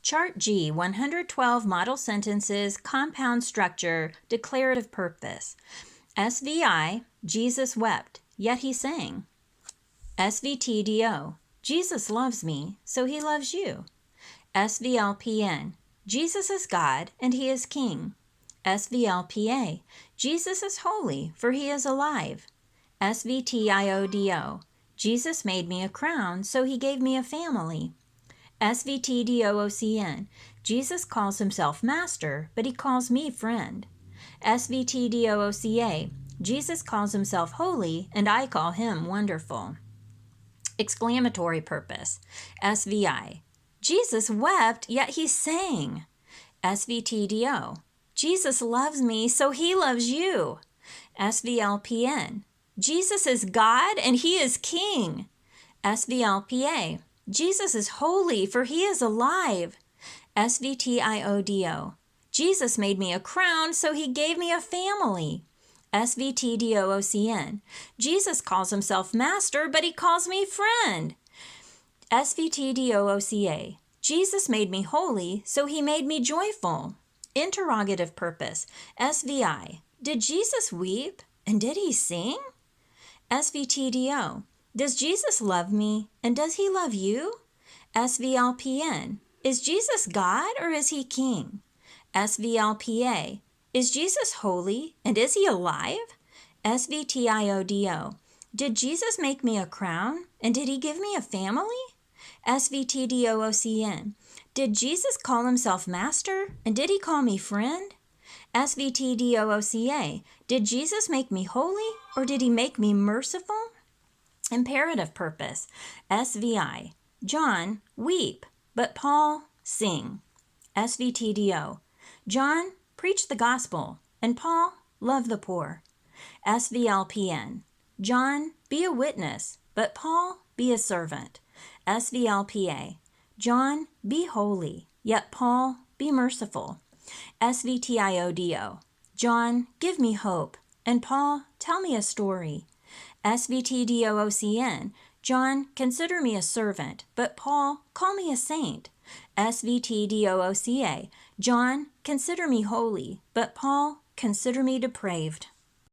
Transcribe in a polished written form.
Chart G, 112 model sentences, compound structure, declarative purpose. SVI, Jesus wept, yet he sang. SVTDO, Jesus loves me, so he loves you. SVLPN, Jesus is God and he is King. SVLPA, Jesus is holy, for he is alive. SVTIODO, Jesus made me a crown, so he gave me a family. SVTDOOCN, Jesus calls himself master, but he calls me friend. SVTDOOCA, Jesus calls himself holy, and I call him wonderful. Exclamatory purpose. SVI, Jesus wept, yet he sang. SVTDO, Jesus loves me, so he loves you. SVLPN, Jesus is God and he is King. SVLPA, Jesus is holy, for he is alive. SVTIODO, Jesus made me a crown, so he gave me a family. SVTDOOCN, Jesus calls himself master, but he calls me friend. SVTDOOCA, Jesus made me holy, so he made me joyful. Interrogative purpose. SVI, did Jesus weep, and did he sing? SVTDO, does Jesus love me, and does he love you? SVLPN, is Jesus God or is he King? SVLPA, is Jesus holy, and is he alive? SVTIODO, did Jesus make me a crown, and did he give me a family? SVTDOOCN, did Jesus call himself master, and did he call me friend? SVTDOOCA, did Jesus make me holy, or did he make me merciful? Imperative purpose. SVI, John, weep, but Paul, sing. SVTDO, John, preach the gospel, and Paul, love the poor. SVLPN, John, be a witness, but Paul, be a servant. SVLPA, John, be holy, yet Paul, be merciful. SVTIODO, John, give me hope, and Paul, tell me a story. SVTDOOCN, John, consider me a servant, but Paul, call me a saint. SVTDOOCA, John, consider me holy, but Paul, consider me depraved.